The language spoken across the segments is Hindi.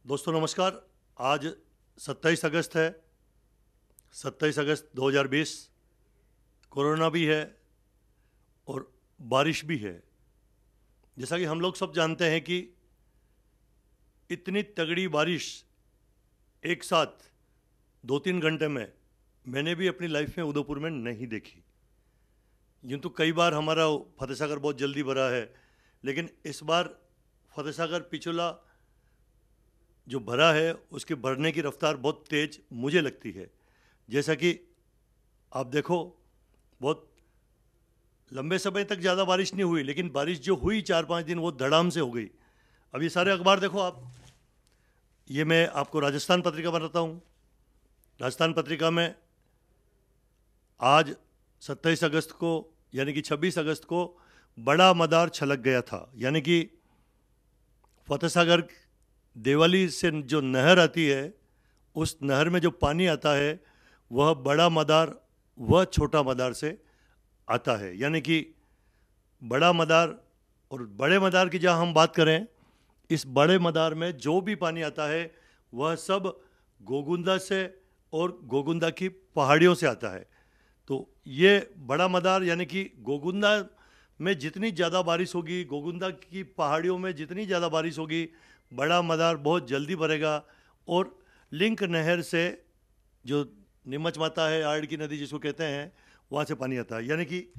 दोस्तों नमस्कार। आज 27 अगस्त है, 27 अगस्त 2020। कोरोना भी है और बारिश भी है। जैसा कि हम लोग सब जानते हैं कि इतनी तगड़ी बारिश एक साथ 2-3 घंटे में मैंने भी अपनी लाइफ में उदयपुर में नहीं देखी। यूँ तो कई बार हमारा फतेह सागर बहुत जल्दी भरा है, लेकिन इस बार फतेह सागर पिछला जो भरा है उसके भरने की रफ्तार बहुत तेज़ मुझे लगती है। जैसा कि आप देखो, बहुत लंबे समय तक ज़्यादा बारिश नहीं हुई, लेकिन बारिश जो हुई 4-5 दिन वो धड़ाम से हो गई। अब ये सारे अखबार देखो आप, ये मैं आपको राजस्थान पत्रिका बनाता हूँ। राजस्थान पत्रिका में आज 27 अगस्त को यानी कि 26 अगस्त को बड़ा मदार छलक गया था। यानी कि फतेह सागर देवाली से जो नहर आती है, उस नहर में जो पानी आता है वह बड़ा मदार व छोटा मदार से आता है। यानी कि बड़ा मदार और बड़े मदार की जहाँ हम बात करें, इस बड़े मदार में जो भी पानी आता है वह सब गोगुंदा से और गोगुंदा की पहाड़ियों से आता है। तो ये बड़ा मदार यानी कि गोगुंदा में जितनी ज़्यादा बारिश होगी, गोगुंदा की पहाड़ियों में जितनी ज़्यादा बारिश होगी, बड़ा मदार बहुत जल्दी भरेगा। और लिंक नहर से जो नीमच माता है, आड़ की नदी जिसको कहते हैं, वहाँ से पानी आता है। यानी कि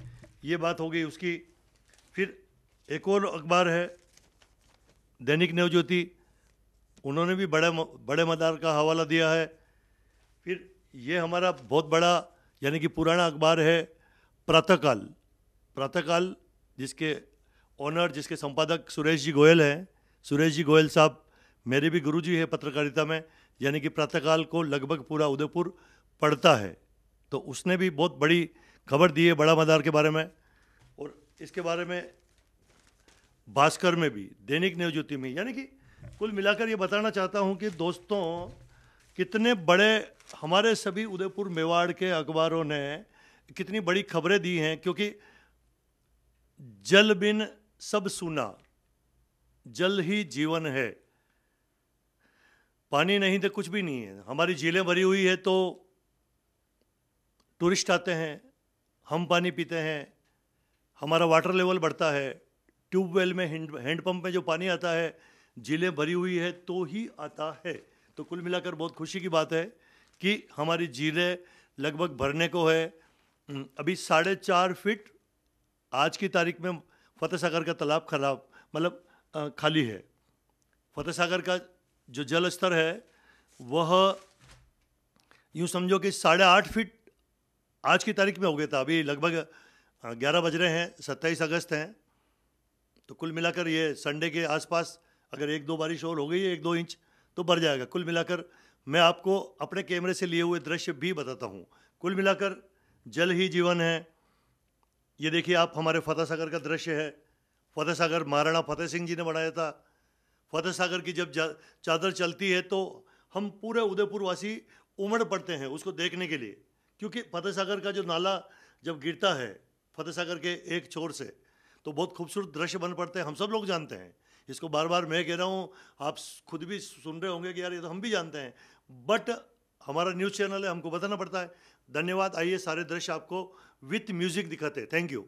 ये बात हो गई उसकी। फिर एक और अखबार है दैनिक नवज्योति, उन्होंने भी बड़े मदार का हवाला दिया है। फिर ये हमारा बहुत बड़ा यानी कि पुराना अखबार है प्रातःकाल। प्रातःकाल जिसके ऑनर, जिसके संपादक सुरेश जी गोयल हैं। सुरेश जी गोयल साहब मेरे भी गुरुजी है पत्रकारिता में। यानी कि प्रातःकाल को लगभग पूरा उदयपुर पढ़ता है, तो उसने भी बहुत बड़ी खबर दी है बड़ा मदार के बारे में। और इसके बारे में भास्कर में भी, दैनिक नवज्योति में। यानी कि कुल मिलाकर ये बताना चाहता हूँ कि दोस्तों, कितने बड़े हमारे सभी उदयपुर मेवाड़ के अखबारों ने कितनी बड़ी खबरें दी हैं। क्योंकि जल बिन सब सूना, जल ही जीवन है। पानी नहीं तो कुछ भी नहीं है। हमारी झीलें भरी हुई है तो टूरिस्ट आते हैं, हम पानी पीते हैं, हमारा वाटर लेवल बढ़ता है। ट्यूबवेल में, हैंडपंप में जो पानी आता है, झीलें भरी हुई है तो ही आता है। तो कुल मिलाकर बहुत खुशी की बात है कि हमारी झीलें लगभग भरने को है। अभी 4.5 फीट आज की तारीख में फतेह सागर का तालाब खाली है। फतेह सागर का जो जल स्तर है वह यूँ समझो कि 8.5 फीट आज की तारीख में हो गया था। अभी लगभग 11 बज रहे हैं, 27 अगस्त हैं। तो कुल मिलाकर ये संडे के आसपास अगर 1-2 बारिश और हो गई है, 1-2 इंच, तो भर जाएगा। कुल मिलाकर मैं आपको अपने कैमरे से लिए हुए दृश्य भी बताता हूँ। कुल मिलाकर जल ही जीवन है। ये देखिए आप, हमारे फतेह सागर का दृश्य है। फतेह सागर महाराणा फतेह सिंह जी ने बनाया था। फतेह सागर की जब चादर चलती है तो हम पूरे उदयपुर वासी उमड़ पड़ते हैं उसको देखने के लिए। क्योंकि फतेह सागर का जो नाला जब गिरता है फतेह सागर के एक छोर से, तो बहुत खूबसूरत दृश्य बन पड़ते हैं। हम सब लोग जानते हैं इसको, बार बार मैं कह रहा हूँ, आप खुद भी सुन रहे होंगे कि यार ये तो हम भी जानते हैं, बट हमारा न्यूज़ चैनल है, हमको बताना पड़ता है। धन्यवाद। आइए सारे दृश्य आपको विथ म्यूजिक दिखाते हैं। Thank you.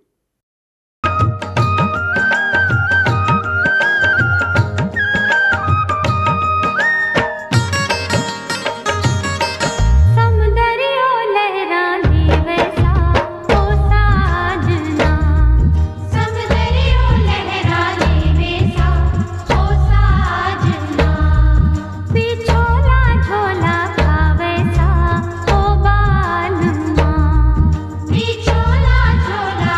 झोला झोला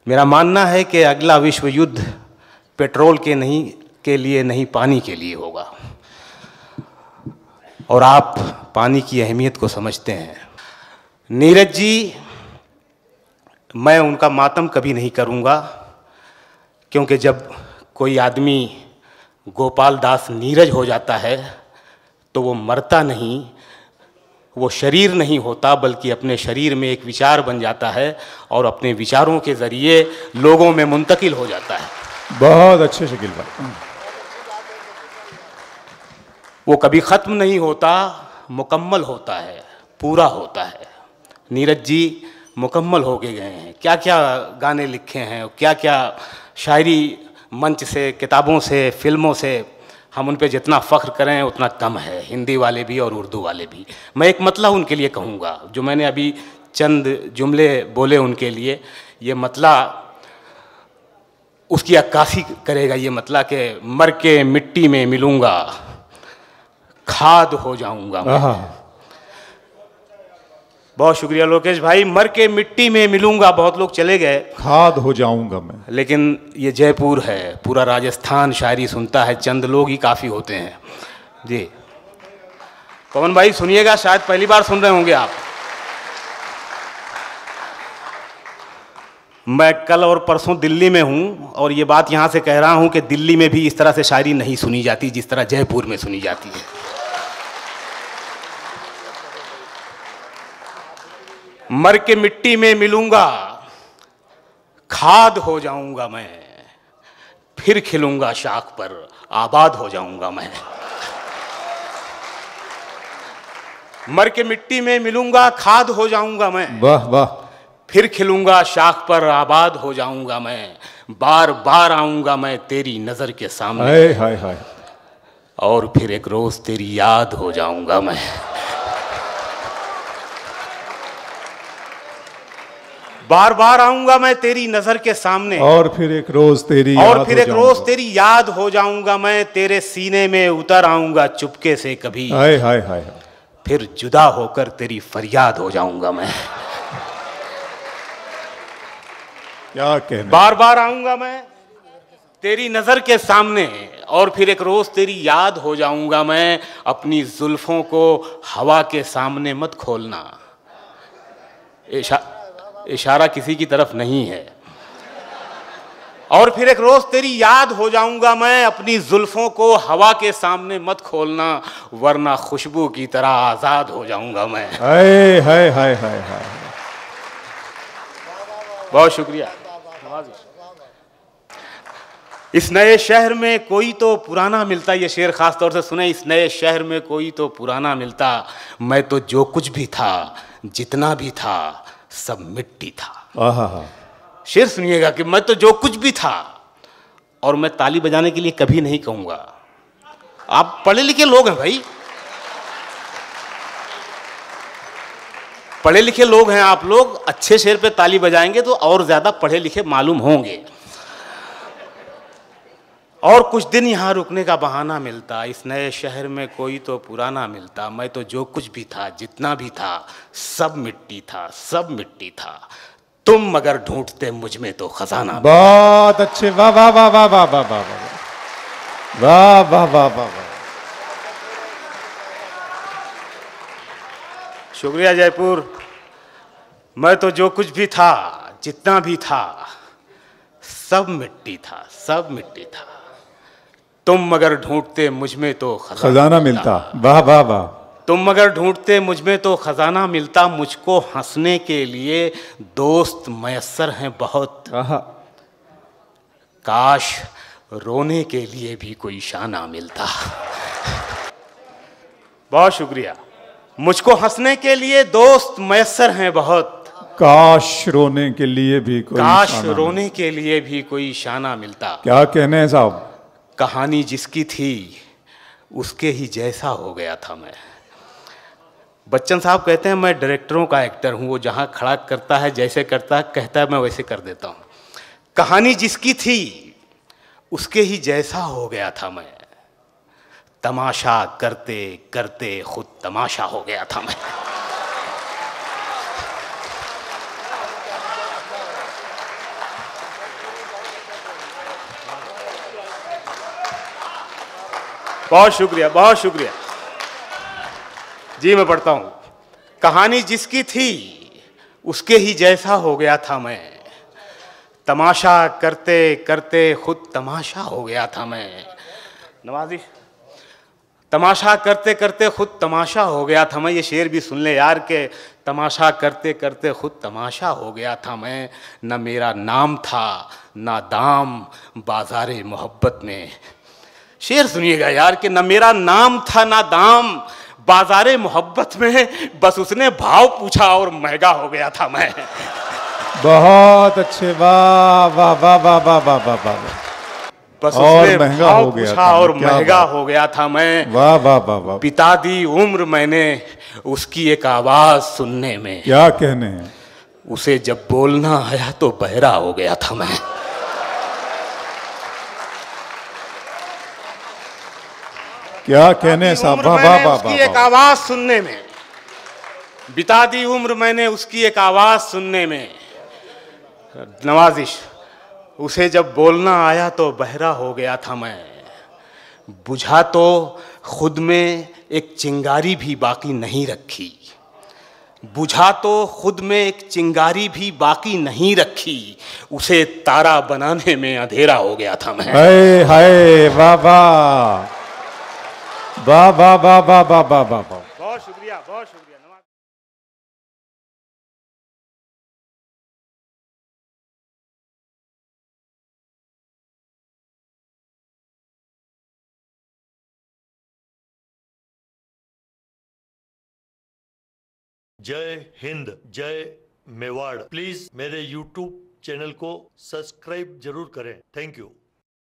मेरा मानना है कि अगला विश्व युद्ध पेट्रोल के लिए नहीं, पानी के लिए होगा। और आप पानी की अहमियत को समझते हैं। नीरज जी, मैं उनका मातम कभी नहीं करूंगा, क्योंकि जब कोई आदमी गोपाल दास नीरज हो जाता है तो वो मरता नहीं, वो शरीर नहीं होता, बल्कि अपने शरीर में एक विचार बन जाता है और अपने विचारों के ज़रिए लोगों में मुंतकिल हो जाता है। बहुत अच्छे शकील भाई। वो कभी ख़त्म नहीं होता, मुकम्मल होता है, पूरा होता है। नीरज जी मुकम्मल हो के गए हैं। क्या क्या गाने लिखे हैं, क्या क्या शायरी, मंच से, किताबों से, फिल्मों से। हम उन पे जितना फ़ख्र करें उतना कम है, हिंदी वाले भी और उर्दू वाले भी। मैं एक मतला उनके लिए कहूँगा, जो मैंने अभी चंद जुमले बोले उनके लिए। ये मतला उसकी अक्कासी करेगा। ये मतलब कि मर के मिट्टी में मिलूँगा, खाद हो जाऊँगा मैं। बहुत शुक्रिया लोकेश भाई। मर के मिट्टी में मिलूँगा, बहुत लोग चले गए, खाद हो जाऊँगा मैं। लेकिन ये जयपुर है, पूरा राजस्थान शायरी सुनता है, चंद लोग ही काफ़ी होते हैं जी। पवन भाई सुनिएगा, शायद पहली बार सुन रहे होंगे आप। मैं कल और परसों दिल्ली में हूँ और ये बात यहाँ से कह रहा हूँ कि दिल्ली में भी इस तरह से शायरी नहीं सुनी जाती जिस तरह जयपुर में सुनी जाती है। मर के मिट्टी में मिलूंगा, खाद हो जाऊंगा मैं, फिर खिलूंगा शाख पर, आबाद हो जाऊंगा मैं। मर के मिट्टी में मिलूंगा, खाद हो जाऊंगा मैं। वाह वाह। फिर खिलूंगा शाख पर, आबाद हो जाऊंगा मैं। बार बार आऊंगा मैं तेरी नजर के सामने। हाय हाय हाय। और फिर एक रोज तेरी याद हो जाऊंगा मैं। बार बार आऊंगा मैं तेरी नजर के सामने, और फिर एक रोज तेरी याद हो जाऊंगा मैं। तेरे सीने में उतर आऊंगा चुपके से कभी। हाय हाय हाय। फिर जुदा होकर तेरी फरियाद हो जाऊंगा मैं। क्या कहना। बार बार आऊंगा मैं तेरी नजर के सामने, और फिर एक रोज तेरी याद हो जाऊंगा मैं। अपनी जुल्फों को हवा के सामने मत खोलना। इशारा किसी की तरफ नहीं है। और फिर एक रोज तेरी याद हो जाऊंगा मैं। अपनी जुल्फों को हवा के सामने मत खोलना, वरना खुशबू की तरह आजाद हो जाऊंगा मैं। हाय हाय हाय हाय हाय। बहुत शुक्रिया। इस नए शहर में कोई तो पुराना मिलता, ये शेर खास तौर से सुने। इस नए शहर में कोई तो पुराना मिलता, मैं तो जो कुछ भी था, जितना भी था, सब मिट्टी था। शेर सुनिएगा कि मैं तो जो कुछ भी था, और मैं ताली बजाने के लिए कभी नहीं कहूंगा। आप पढ़े लिखे लोग हैं भाई, पढ़े लिखे लोग हैं आप लोग। अच्छे शेर पे ताली बजाएंगे तो और ज्यादा पढ़े लिखे मालूम होंगे। और कुछ दिन यहाँ रुकने का बहाना मिलता, इस नए शहर में कोई तो पुराना मिलता। मैं तो जो कुछ भी था, जितना भी था, सब मिट्टी था, सब मिट्टी था। तुम मगर ढूंढते मुझ में तो खजाना। बहुत अच्छे। वाह वाह वाह वाह वाह वाह वाह वाह वाह वाह वाह। शुक्रिया जयपुर। मैं तो जो कुछ भी था, जितना भी था, सब मिट्टी था, सब मिट्टी था। तुम मगर ढूंढते मुझ में तो खजाना मिलता। वाह वाह वाह। तुम मगर ढूंढते मुझ में तो खजाना मिलता। मुझको हंसने के लिए दोस्त मयस्सर हैं बहुत। काश रोने के लिए भी कोई शाना मिलता। बहुत शुक्रिया। मुझको हंसने के लिए दोस्त मयस्सर हैं बहुत। काश रोने के लिए भी कोई रोने के लिए भी कोई शाना मिलता। क्या कहने हैं साहब। कहानी जिसकी थी उसके ही जैसा हो गया था मैं। बच्चन साहब कहते हैं मैं डायरेक्टरों का एक्टर हूँ, वो जहाँ खड़ा करता है, जैसे करता है, कहता है, मैं वैसे कर देता हूँ। कहानी जिसकी थी उसके ही जैसा हो गया था मैं। तमाशा करते करते खुद तमाशा हो गया था मैं। बहुत शुक्रिया, बहुत शुक्रिया जी। मैं पढ़ता हूं। कहानी जिसकी थी उसके ही जैसा हो गया था मैं, तमाशा करते करते खुद तमाशा हो गया था मैं। नवाजी, तमाशा करते करते खुद तमाशा हो गया था मैं। ये शेर भी सुन ले यार के तमाशा करते करते खुद तमाशा हो गया था मैं। न मेरा नाम था ना दाम बाजारे मोहब्बत में। शेर सुनिएगा यार कि न मेरा नाम था ना दाम बाजारे मोहब्बत में, बस उसने भाव पूछा और महंगा हो गया था मैं। बहुत अच्छे, वाह वाह वाह वाह वाह वाह वाह वाह। बस और उसने महंगा भाव हो गया पूछा था, और क्या महंगा बात। हो गया था मैं। वाह वाह वाह वाह। बिता दी उम्र मैंने उसकी एक आवाज सुनने में, क्या कहने हैं। उसे जब बोलना आया तो बहरा हो गया था मैं। क्या कहने साहब, वाह वाह वाह उसकी एक वाह। आवाज सुनने में, बिता दी उम्र मैंने उसकी एक आवाज सुनने में। नवाजिश, उसे जब बोलना आया तो बहरा हो गया था मैं। बुझा तो खुद में एक चिंगारी भी बाकी नहीं रखी, बुझा तो खुद में एक चिंगारी भी बाकी नहीं रखी, उसे तारा बनाने में अंधेरा हो गया था मैं। हाय हाय, वाह वाह वाह वाह वाह वाह वाह वाह वाह। बहुत शुक्रिया, बहुत शुक्रिया। जय हिंद, जय मेवाड़। प्लीज मेरे YouTube चैनल को सब्सक्राइब जरूर करें। Thank you.